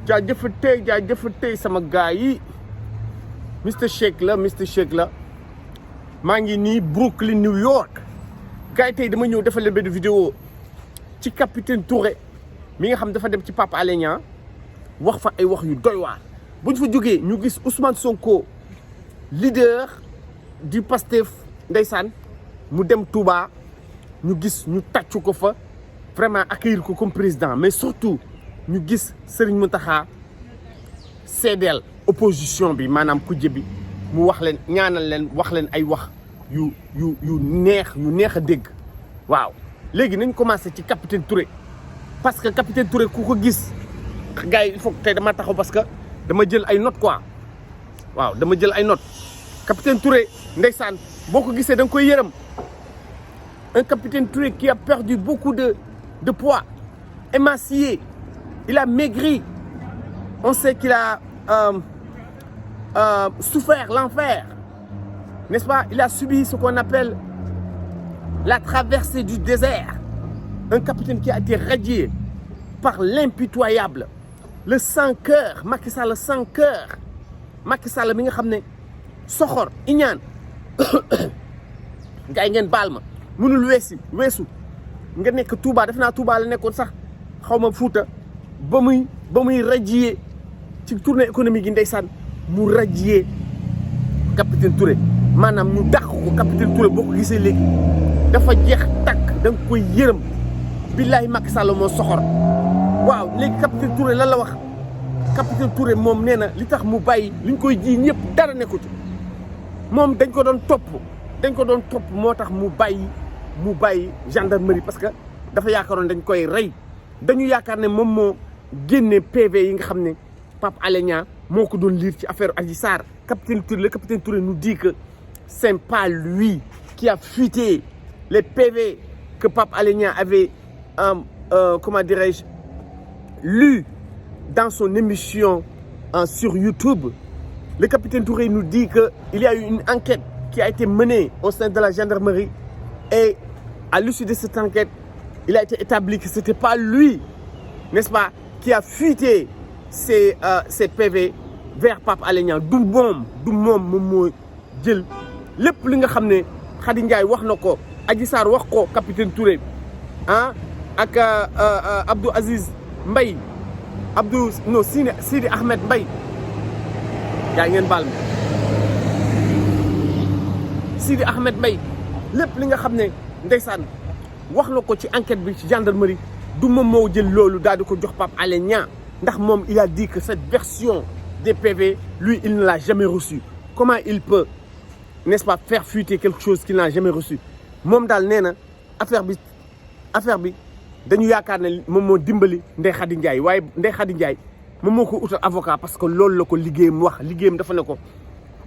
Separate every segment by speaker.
Speaker 1: jaajëfatee sama gars yi Mr Shake la maa ngi nii Brooklyn New York gars yi tey dama ñëw defal leen benn vidéo ci capitaine Touré mi nga xam dafa dem ci Pape Alé Niang wax fa ay wax yu doy waar bu ñu fa jógee ñu gis Ousmane Sonko leader du Pastef ndeysaan mu dem Touba ñu gis ñu tàccu ko fa vraiment accueillir ko comme président mais surtout ñu gis Serigne Mountakha seedeel opposition bi maanaam kujje bi mu wax leen ñaanal leen wax leen ay wax yu neex a dégg waaw léegi nañ commencé ci capitaine Touré parce que capitaine Touré ku ko gis gars yi il faut que tey dama taxaw parce que dama jël ay notes quoi waaw dama jël ay notes capitaine Touré ndeysaan boo ko gisee da nga koy yërëm un capitaine Touré qui a perdu beaucoup de poids émacié il a maigri on sait qu'il a souffert l'enfer, n'est-ce pas? Il a subi ce qu'on appelle la traversée du désert. Un capitaine qui a été radié par l'impitoyable, le sans-cœur, Macky Sall le sans-cœur. Macky Sall mi nga xam ne soxor iñaan gars yi ngeen baal ma mënul weesu nga nekk Touba def naa Touba la nekkoon sax xaw ma Fuuta ba muy radié ci tournée économique yi ndeysaan mu radié capitaine Touré maanaam ñu dàq ko capitaine Touré boo ko gisee léegi dafa jeex takk da nga koy yërëm billahi Macky Sall moo soxor waaw léegi capitaine Touré lan la wax capitaine Touré moom nee na li tax mu bàyyi li ñu koy ji ñëpp dara nekku ci moom dañ ko doon topp moo tax mu bàyyi gendarmerie parce que dafa yaakaaroon dañ koy rey dañu yaakaar ne moom moo génne PV yi nga xam ne Pape Alé Niang moo ko doon lire ci affaire Adji Sarr le capitaine Touré nous dit que c'est pas lui qui a fuité les PV que Pape Alé Niang avait comment dirais-je lu dans son émission sur YouTube. Le capitaine Touré nous dit qu'il y a eu une enquête qui a été menée au sein de la gendarmerie et à l'issue de cette enquête, il a été établi que c'était pas lui, n'est-ce pas, qui a fuité ces PV vers Pape Alé Niang du moom moo jël lépp li nga xam ne Khady Ndiaye wax na ko Adji Sarr wax ko capitaine Touré ak Abdou Aziz Mbaye Sidi Ahmed Mbaye yaa ngeen baal ma Sidi Ahmed Mbaye lépp li nga xam ne ndeysaan wax na ko ci enquête bi ci gendarmerie du moom moo jël loolu daal di ko jox Pape Alé Niang ndax moom il a dit que cette version des PV lui il ne l'a jamais reçue. Comment il peut, n'est-ce pas, faire fuiter quelque chose qu'il n'a jamais reçu? moom daal nee na affaire bi dañu yaakaar ne moom moo dimbali Ndeye Khady Ndiaye waaye Ndeye Khady Ndiaye moom moo ko utal avocat parce que loolu la ko liggéeyam dafa ne ko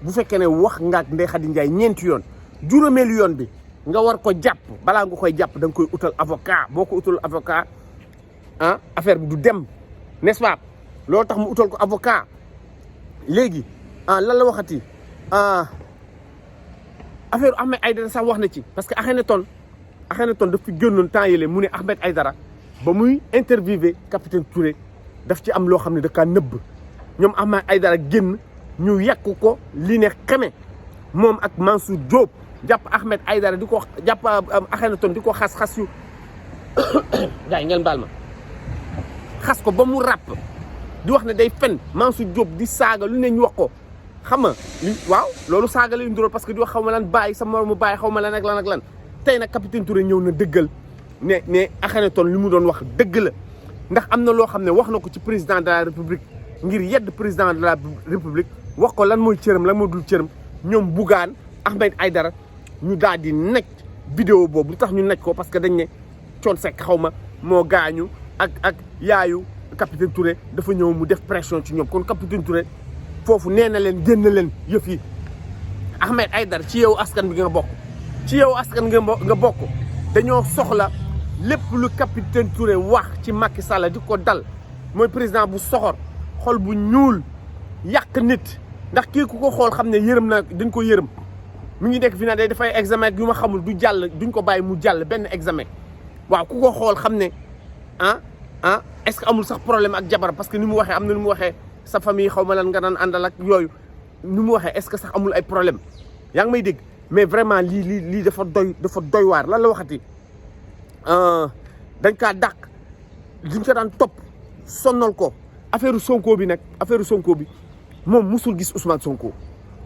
Speaker 1: bu fekkee ne wax nga ak Ndeye Khady Ndiaye ñeenti yoon juróomeelu yoon bi nga war ko jàpp balaa nga koy jàpp da nga koy utal avocat boo ko utal avocat affaire bi du dem, n'est-ce pas? loolu tax mu utal ko avocat léegi lan la waxati affaire Ahmed Aïdara sax wax na ci parce que Akhenaton daf fi génnoon temps yële mu ne Ahmed Aïdara ba muy interviewé capitaine Touré daf ci am loo xam ne da kaa nëbb ñoom Ahmed Aïdara génn ñu yàq ko li ne xeme moom ak Mansour Diop jàpp Ahmed Aïdara di ko jàpp Akhenaton di ko xas yu gars yi ngeen baal ma xas ko ba mu ràpp di wax ne day fen Mansour Diop di saaga lu ne ñu wax ko xam nga waaw loolu saaga lay ndural parce que di wax xaw ma lan bàyyi sa moromu bàyyi xaw ma lan ak lan tey nag capitaine Touré ñëw na dëggal ne Akhenaton li mu doon wax dëgg la ndax am na loo xam ne wax na ko ci président de la république ngir yedd président de la république wax ko lan mooy cëram lan moo dul cëram ñoom Bougane Ahmed Aïdara ñu daal di nekk vidéo boobu lu tax ñu nekk ko parce que dañ ne Thione Seck xaw ma moo gaañu ak yaayu capitaine Touré dafa ñëw mu def pression ci ñoom kon capitaine Touré foofu nee na leen génn leen yëf yi Ahmed Aïdara ci yow askan bi nga bokk dañoo soxla lépp lu capitaine Touré wax ci Macky Sall di ko dal mooy président bu soxor xol bu ñuul yàq nit ndax kii ku ko xool xam ne yërëm na dañ ko yërëm mi ngi nekk fi na day dafay examen yu ma xamul du jàll duñ ko bàyyi mu jàll benn examen waaw ku ko xool xam ne est-ce que amul sax problème ak jabar parce que ni mu waxee am na ni mu waxee sa famille xaw ma lan nga daan àndal ak yooyu ni mu waxee est-ce que sax amul ay problème yaa ngi may dégg mais vraiment lii dafa doy waar lan la waxati dañ kaa dàq liñ ko daan topp sonnal ko affaire Sonko bi nag affaire Sonko bi moom musul gis Ousmane Sonko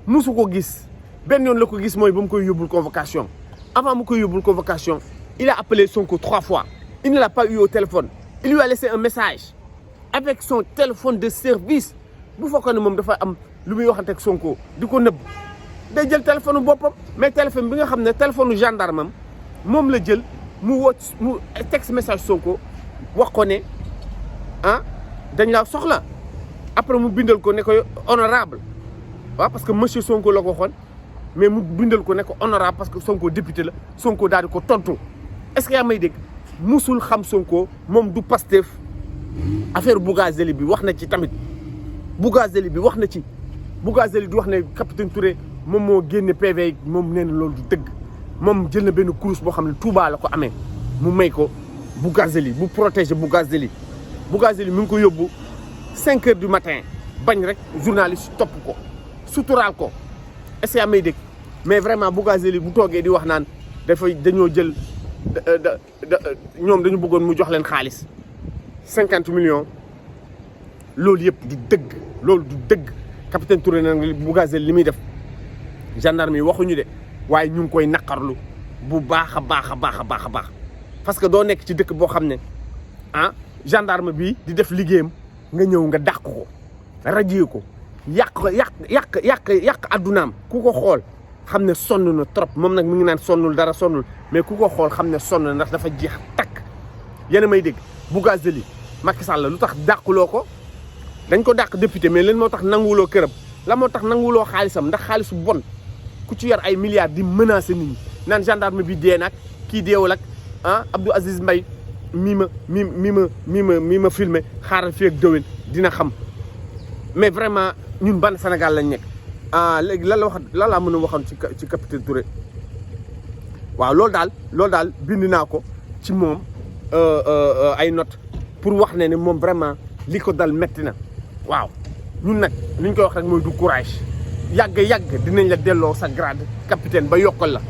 Speaker 1: musu ko gis benn yoon la ko gis mooy ba mu koy yóbbul convocation avant mu koy yóbbul convocation il a appelé Sonko 3 fois il ne l'a pas eu au téléphone il lui a laissé un message avec son téléphone de service bu fekkoon ne moom dafa am lu muy waxante ak Sonko di ko nëbb day jël téléphone boppam mais téléphone bi nga xam ne téléphone gendarme am moom la jël mu texte message Sonko wax ko ne dañ la soxla après mu bindal ko ne ko honorable waaw parce que monsieur Sonko la ko waxoon mais mu bindal ko ne ko honorable parce que Sonko député la Sonko daal di ko tontu est-ce que yaa may dégg musul xam Sonko moom du Pastef affaire Bougazelli bi wax na ci tamit Bougazelli bi wax na ci Bougazelli di wax ne capitaine Touré moom moo génne PV moom nee na loolu du dëgg moom jël na benn kurus boo xam ne Touba la ko amee mu may ko Bougazelli bu protéger Bougazelli mi ngi ko yóbbu 5 heures du matin bañ rek journaliste topp ko suturaal ko est-ce que yaa may dégg mais vraiment Bougazelli bu toogee di wax naan dañoo jël ñoom dañu bëggoon mu jox leen xaalis 50 millions loolu yëpp du dëgg loolu du dëgg capitaine Touré nag Bougazelli li muy def gendarme yi waxuñu de waaye ñu ngi koy naqarlu bu baax a baax parce que doo nekk ci dëkk boo xam ne gendarme bi di def liggéeyam nga ñëw nga dàq ko rajee ko yàq addunaam ku ko xool xam ne sonn na trop moom nag mi ngi naan sonnul dara sonnul mais ku ko xool xam ne sonn na ndax dafa jeex takk yéen a may dégg Bougazelli Macky Sall lu tax dàquloo ko dañ ko dàq député mais leen moo tax nanguwuloo këram la moo tax nanguwuloo xaalisam ndax xaalisu bon ku ci yor ay milliards di menacer nit ñi naan gendarme bi dee nag kii deewul ak Abdou Aziz Mbaye mi ma filmé xaaral fii ak déwén dina xam mais vraiment ñun ban Sénégal lañ nekk léegi lan laa mën a waxoon ci capitaine Touré waaw loolu daal bind naa ko ci moom ay notes pour wax ne moom vraiment li ko dal metti na waaw ñun nag li ñu koy wax rek mooy du courage yàgg dinañ la delloo sa grade capitaine ba yokkal la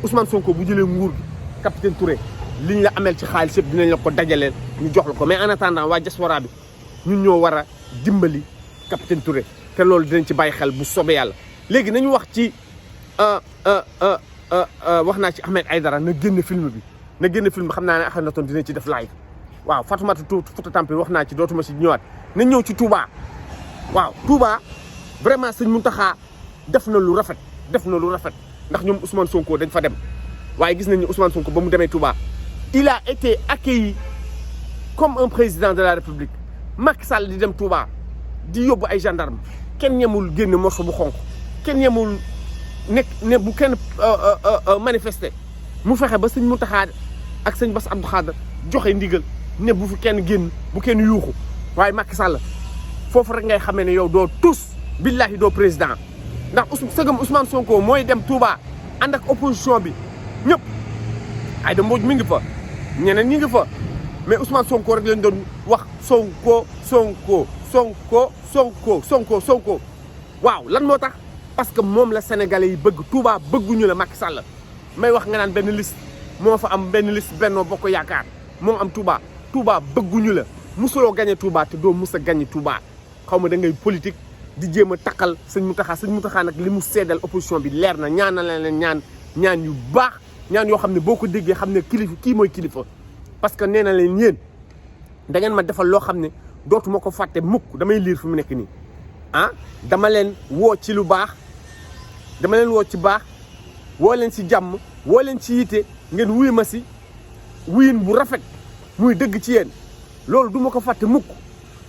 Speaker 1: Ousmane Sonko bu jëlee nguur gi capitaine Touré liñ la amel ci xaalis yëpp dinañ la ko dajaleel ñu jox la ko mais en attendant waa diaspora bi ñun ñoo war a dimbali capitaine Touré te loolu dinañ ci bàyyi xel bu soobee yàlla. léegi nañu wax ci wax naa ci Ahmed Aïdara na génn film bi xam naa ne Akhenaton dinañ ci def live waaw Fatoumata Fouta Tampi wax naa ci dootuma ci ñëwaat nañ ñëw ci Touba waaw Touba vraiment sëñ Mountakha def na lu rafet ndax ñoom Ousmane Sonko dañ fa dem waaye gis nañ ni Ousmane Sonko ba mu demee Touba il a été accueilli comme un président de la République Macky Sall di dem Touba di yóbbu ay gendarme kenn ñemul génn morso bu xonk kenn ñemul ne bu kenn manifester mu fexe ba sëñ Mountakha ak sëñ Bass Abdou Khadre joxe ndigal ne bu fi kenn génn bu kenn yuuxu waaye Macky Sall foofu rek ngay xamee ne yow doo tus billahi doo président ndax sëgam Ousmane Sonko mooy dem Touba ànd ak opposition bi ñëpp Aïda Mbodj mi ngi fa ñeneen ñi ngi fa mais Ousmane Sonko rek lañ doon wax Sonko waaw lan moo tax parce que moom la sénégalais yi bëgg Touba bëgguñu la Macky Sall may wax nga naan benn liste moo fa am benn liste Benno Bokk Yaakaar moom am Touba bëgguñu la musuloo gagné Touba te doo mus a gagné Touba xaw ma da ngay politique di jéem a takkal sëñ Mountakha nag li mu seedal opposition bi leer na ñaan na leen ñaan yu baax ñaan yoo xam ne boo ko déggee xam ne kilifa kii mooy kilifa parce que nee na leen yéen da ngeen ma defal loo xam ne dootuma ko fàtte mukk damay liir fi mu nekk nii dama leen woo ci lu baax dama leen woo ci baax woo leen si jàmm woo leen ci yitte ngeen wuy ma si wuyin bu rafet muy dëgg ci yéen loolu duma ko fàtte mukk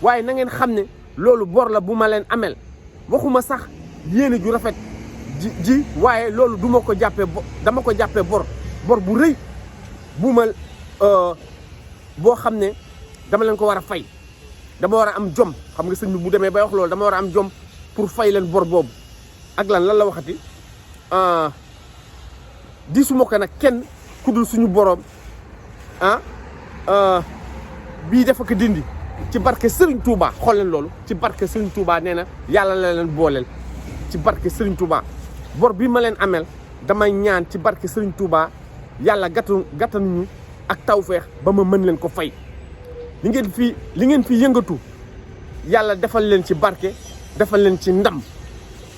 Speaker 1: waaye na ngeen xam ne loolu bor la bu ma leen amel waxuma sax yéene ju rafet ji waaye loolu duma ko jàppee dama ko jàppee bor bu rëy bu ma boo xam ne dama leen ko war a fay dama war a am jom xam nga sëñ bi bu demee bay wax loolu dama war a am jom pour fay leen bor boobu ak lan la waxati di su ma ko nag kenn ku dul suñu boroom bii dafa ko dindi ci barke Serigne Touba xool leen loolu ci barke Serigne Touba nee na yàlla la leen booleel ci barke Serigne Touba bor bi ma leen amel damay ñaan ci barke Serigne Touba yàlla gàttanuñu ak tawfeex ba ma mën leen ko fay li ngeen fi yëngatu yàlla defal leen ci barke defal leen ci ndam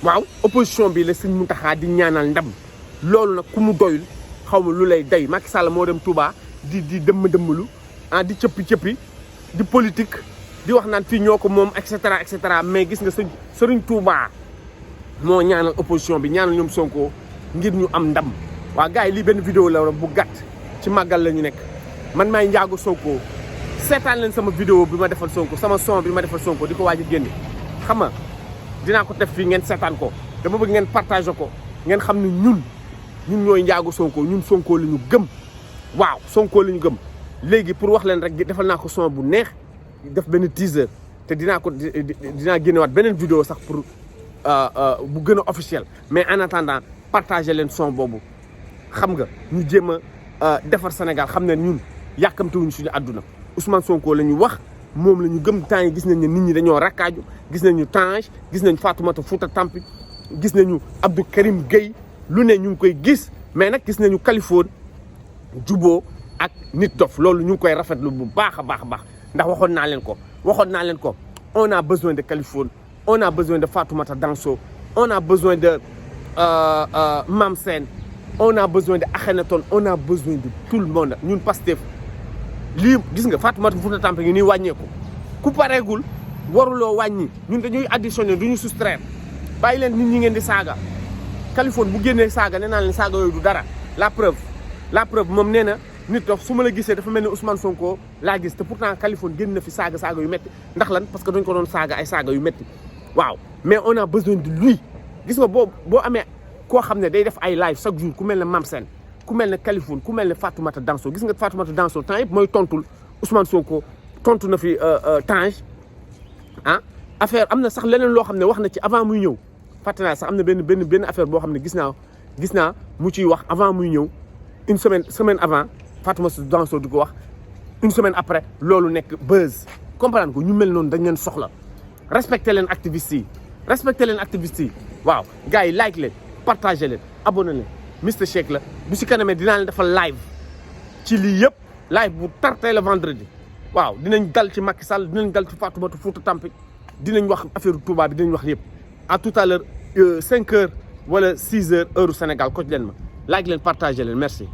Speaker 1: waaw opposition bi la Serigne Mountakha di ñaanal ndam loolu nag ku mu doyul xaw ma lu lay day Macky Sall moo dem Touba di dëmm-dëmmlu di cëppi di politique di wax naan fii ñoo ko moom et cetera mais gis nga Serigne Touba moo ñaanal opposition bi ñaanal ñoom Sonko ngir ñu am ndam waa gars yi lii benn vidéo la bu gàtt ci màggal la ñu nekk man maay Ndiago Sonko seetaan leen sama vidéo bi ma defal Sonko sama son bi ma defal Sonko di ko waaj a génne xam nga dinaa ko def fii ngeen seetaan ko dama bëgg ngeen partager ko ngeen xam ne ñun ñooy Ndiago Sonko ñun Sonko la ñu gëm waaw Sonko la ñu gëm léegi pour wax leen rek defal naa ko son bu neex def benn teaser te dinaa génnewaat beneen vidéo sax pour bu gën a officiel mais en attendant partager leen son boobu xam nga ñu jéem a defar Sénégal xam ne ñun yàkkamtewuñu suñu àdduna Ousmane Sonko la ñu wax moom la ñu gëm temps yi gis nañ ne nit ñi dañoo rakkaaju gis nañu Tange gis nañ Fatoumata Fouta Tampi gis nañu Abdou Karim Gueye lu ne ñu ngi koy gis mais nag gis nañu Kaliphone juboo ak nit dof loolu ñu ngi koy rafetlu bu baax a baax ndax waxoon naa leen ko on a besoin de Kaliphone on a besoin de Fatoumata Danso on a besoin de Mame Sène on a besoin de Akhenaton on a besoin de tout le monde ñun Pastef lii gis nga Fatoumata Fouta Tampi ngi nii wàññeeku ku pareegul waruloo wàññi ñun dañuy additionné du ñu soustraire bàyyi leen nit ñi ngeen di saaga Kaliphone bu génnee saaga nee naa leen saaga yooyu du dara la preuve moom nee na nit dof su ma la gisee dafa mel ni Ousmane Sonko laa gis te pourtant Kaliphone génn na fi saaga yu métti ndax lan parce que dañ ko doon saaga ay saaga yu métti waaw mais on a besoin de lui gis nga boo amee koo xam ne day def ay live chaque jour ku mel ne Mame Sène ku mel ne Kaliphone ku mel ne Fatoumata Danso gis nga Fatoumata Danso temps yëpp mooy tontul Ousmane Sonko tontu na fi Tange affaire am na sax leneen loo xam ne wax na ci avant muy ñëw fàtte naa sax am na benn affaire boo xam ne gis naa mu ciy wax avant muy ñëw une semaine avant Fatoumata Danso di ko wax une semaine après loolu nekk buzz comprendre ko ñu mel noonu dañ leen soxla respecté leen activistes yi waaw gars yi like leen partagé leen abonné leen Mister Shake la bu si kanamee dinaa leen defal live ci lii yëpp live bu tartee le vendredi waaw dinañ dal ci Macky Sall dinañ dal ci Fatoumata Fouta Tampi dinañ wax affaire Touba bi dinañ wax yëpp à tout à l'heure 5 heures wala 6 heures heure Sénégal koj leen ma like leen partagé leen merci